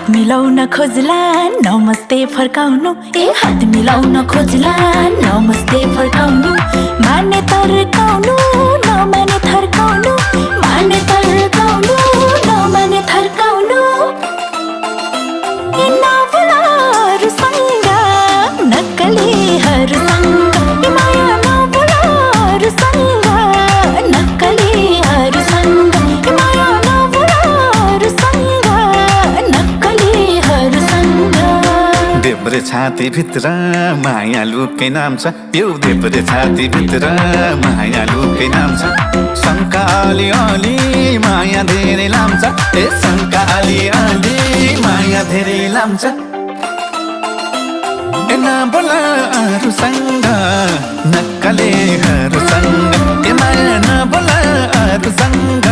मिलाउन खोज्ला नमस्ते फर्काउनु हात मिलाउन खोज्ला नमस्ते फर्काउनु माने तर्काउनु नमाने थर्काउनु माने तर्काउनु नमाने थर्काउनु नबोलाहरूसँग नक्कलीहरूसँग माया नबोलाहरूसँग नक्कलीहरूसँग माया नबोलाहरूसँग नक्कलीहरूसँग देब्रे छाती भित्र माया लुकै नाम छ यो देब्रे छाती भित्र माया लुकै नाम छ शङ्का अलि अलि माया धेरै लाम्छ ए शङ्का अलि अलि माया धेरै लाम्छ ए नबोलाहरूसँग नक्कलीहरूसँग ए माया नबोलाहरूसँग